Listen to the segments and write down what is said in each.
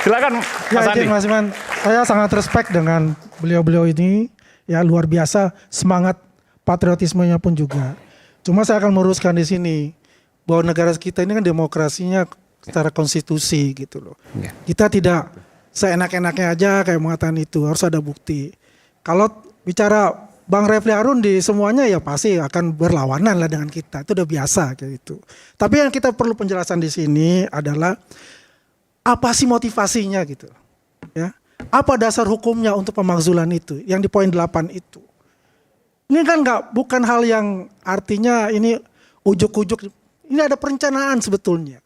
Silakan Mas Andi. Mas Iman, saya sangat respect dengan beliau-beliau ini, ya luar biasa semangat patriotismenya pun juga. Cuma saya akan meluruskan di sini bahwa negara kita ini kan demokrasinya secara konstitusi gitu loh. Ya. Kita tidak seenak-enaknya aja kayak mengatakan itu, harus ada bukti. Kalau bicara Bang Refli Harun di semuanya ya pasti akan berlawanan lah dengan kita, itu udah biasa kayak gitu. Tapi yang kita perlu penjelasan di sini adalah apa sih motivasinya gitu, ya? Apa dasar hukumnya untuk pemakzulan itu? Yang di poin 8 itu. Ini kan bukan hal yang artinya ini ujuk-ujuk. Ini ada perencanaan sebetulnya.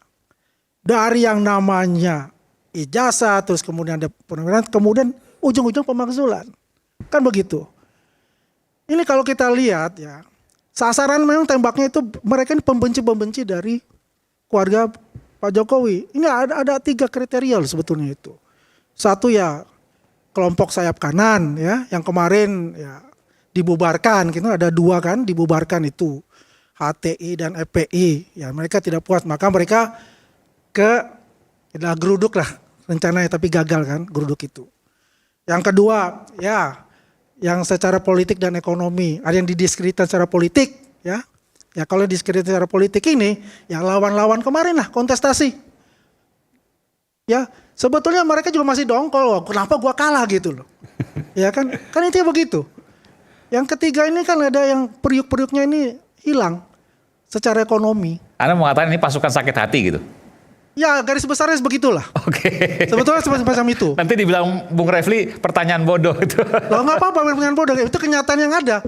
Dari yang namanya ijazah, terus kemudian ada penawaran, kemudian ujung-ujung pemakzulan. Kan begitu. Ini kalau kita lihat ya, sasaran memang tembaknya itu mereka ini pembenci-pembenci dari keluarga Pak Jokowi. Ini ada 3 kriteria loh sebetulnya itu. Satu ya kelompok sayap kanan ya, yang kemarin ya dibubarkan, gitu ada 2 kan dibubarkan itu, HTI dan FPI. Ya mereka tidak puas, maka mereka geruduk lah rencananya, tapi gagal kan geruduk itu. Yang kedua ya, yang secara politik dan ekonomi, ada yang didiskreditkan secara politik ya. Ya kalau diskreditasi secara politik ini, ya lawan-lawan kemarin lah kontestasi. Ya sebetulnya mereka juga masih dongkol loh, kenapa gua kalah gitu loh. Ya kan intinya begitu. Yang ketiga ini kan ada yang periuk-periuknya ini hilang secara ekonomi. Anda mengatakan ini pasukan sakit hati gitu? Ya garis besarnya begitulah. Oke. Sebetulnya semacam itu. Nanti dibilang Bung Refli pertanyaan bodoh itu. Loh nggak apa-apa pertanyaan bodoh, itu kenyataan yang ada.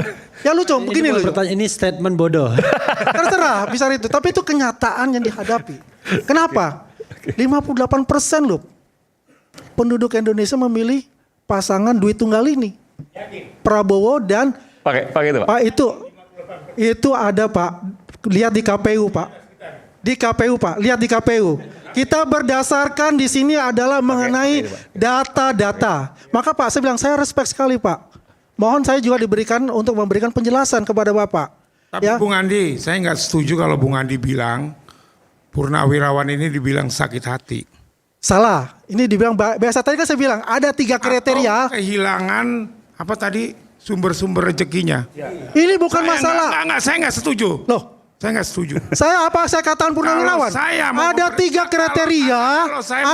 Ya lucu, begini loh. Ini statement bodoh. Terserah, bisa itu. Tapi itu kenyataan yang dihadapi. Kenapa? 58% loh penduduk Indonesia memilih pasangan duit tunggal ini. Prabowo dan Pakai itu Pak. Pak itu ada Pak. Lihat di KPU Pak. Di KPU Pak, lihat di KPU. Kita berdasarkan di sini adalah mengenai data-data. Maka Pak, saya bilang saya respect sekali Pak. Mohon saya juga diberikan untuk memberikan penjelasan kepada Bapak. Tapi ya? Bung Andi, saya nggak setuju kalau Bung Andi bilang Purnawirawan ini dibilang sakit hati. Salah. Ini dibilang biasa, tadi kan saya bilang ada 3 kriteria. Atau kehilangan apa tadi sumber-sumber rezekinya. Ini bukan masalah. Saya nggak setuju. Loh. Saya nggak setuju. Saya katakan Purnawirawan? Ada 3 kriteria.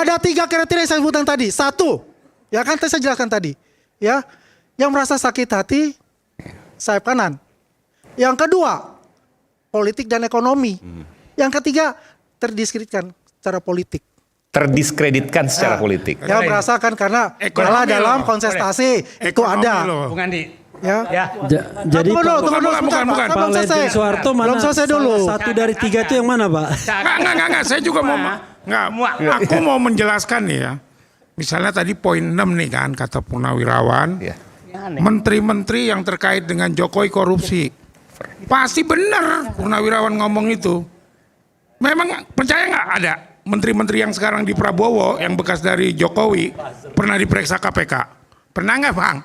Ada 3 kriteria yang saya sebutkan tadi. 1, ya kan saya jelaskan tadi. Ya, yang merasa sakit hati sayap kanan. Yang kedua, politik dan ekonomi. Yang ketiga, terdiskreditkan secara politik. Terdiskreditkan secara politik. Ya merasakan karena kalah dalam kontestasi itu ada. Bung Andi. Ya. Jadi bukan. Pak Ledjen Soeharto mana? Belum selesai dulu. Salah 1 dari 3 itu yang mana Pak? Enggak. Saya juga mau aku mau menjelaskan nih ya. Misalnya tadi poin 6 nih kan kata Purnawirawan. Ya. Menteri-menteri yang terkait dengan Jokowi korupsi. Pasti benar Purnawirawan ngomong itu. Memang percaya nggak ada menteri-menteri yang sekarang di Prabowo yang bekas dari Jokowi pernah diperiksa KPK? Pernah nggak Bang?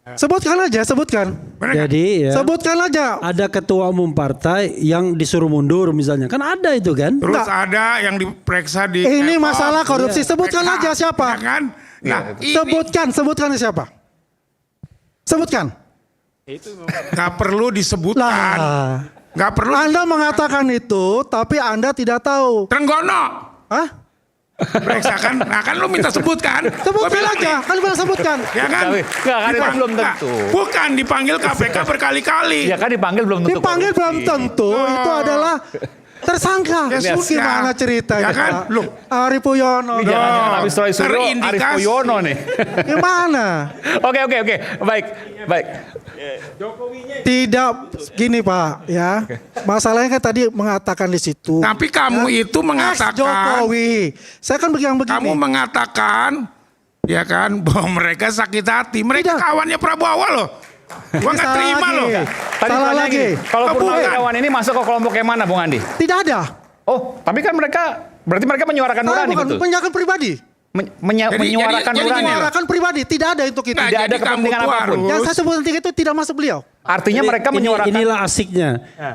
Sebutkan aja, sebutkan. Benar Jadi ya, sebutkan aja. ada ketua umum partai yang disuruh mundur misalnya. Kan ada itu kan? Terus ada yang diperiksa di Ini masalah korupsi, sebutkan aja siapa. Ya kan? Nah, Sebutkan siapa. Sebutkan. nggak perlu disebutkan. Lah, Nggak perlu. Anda mengatakan itu, tapi Anda tidak tahu. Trenggono. Hah? Periksa kan? Nah kan lu minta sebutkan. Sebutkan aja, kan bilang sebutkan. Ya kan? Nggak, kan itu belum tentu. Bukan dipanggil KPK berkali-kali. Ya kan dipanggil belum tentu. Dipanggil belum tentu, itu adalah tersangka. Ya sudah. Gimana ceritanya? Ya kan? Loh. Arief Puyono. Ini jangan habis Roy Suryo, Arief Terindikasi. Puyono nih. Gimana? Oke. Baik. Tidak gini Pak, ya. Masalahnya kan tadi mengatakan di situ. Tapi kamu itu mengatakan. Jokowi. Saya kan bilang begini. Kamu mengatakan. Ya kan bahwa mereka sakit hati. Mereka Tidak. kawannya Prabowo loh. Gua nggak Salah terima lagi. loh. Tadi Salah tanya lagi. gini, kalau Purnawirawan ini masuk ke kelompok yang mana Bung Andi? Tidak ada. Oh, tapi kan berarti mereka menyuarakan Saya nurani bukan betul? penyakan pribadi. Menyuarakan jadi nurani. Menyuarakan pribadi, tidak ada untuk itu. Nah, Tidak ada jadi kamu kepentingan tuh apapun. harus- Yang saya sebutkan 3 itu tidak masuk beliau. Artinya mereka menyuarakan. Inilah asiknya.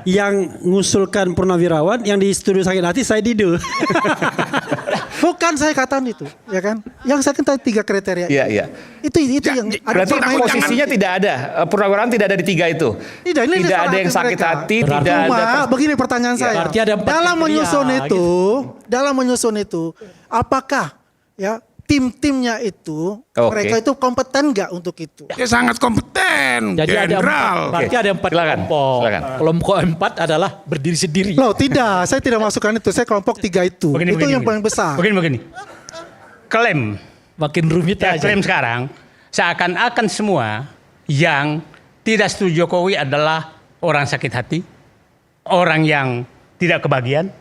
Yang ngusulkan Purnawirawan, yang di studio sakit hati saya Didu. Bukan saya katakan itu, ya kan? Yang saya katakan 3 kriteria. Iya, iya. Itu yang ada Berarti permainan. posisinya tidak ada, purnawirawan tidak ada di 3 itu. Tidak, ini Tidak salah ada yang hati sakit mereka. hati, Berarti tidak Cuma ada. begini pertanyaan saya. berarti ada 4 dalam kriteria, menyusun itu, apakah ya tim-timnya itu Oke. mereka itu kompeten nggak untuk itu? Dia sangat kompeten, Jadi ada 4, jenderal. berarti ada 4 Silakan, kelompok. silakan. Kelompok 4 adalah berdiri sendiri. Loh tidak, saya tidak masukkan itu. Saya kelompok 3 itu. Itu yang paling besar. Begini. Klaim Makin rumit ya, aja. klaim sekarang seakan-akan semua yang tidak setuju Jokowi adalah orang sakit hati, orang yang tidak kebagian.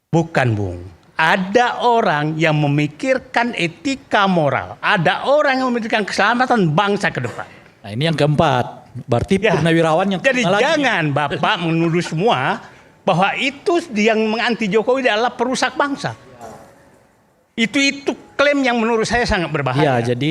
Bukan, Bung. Ada orang yang memikirkan etika moral. Ada orang yang memikirkan keselamatan bangsa ke depan. Nah, ini yang keempat. Berarti Ya. purnawirawan yang Jadi kelima lagi. jangan Bapak menuduh semua bahwa itu yang menganti Jokowi adalah perusak bangsa. Itu klaim yang menurut saya sangat berbahaya. Ya, jadi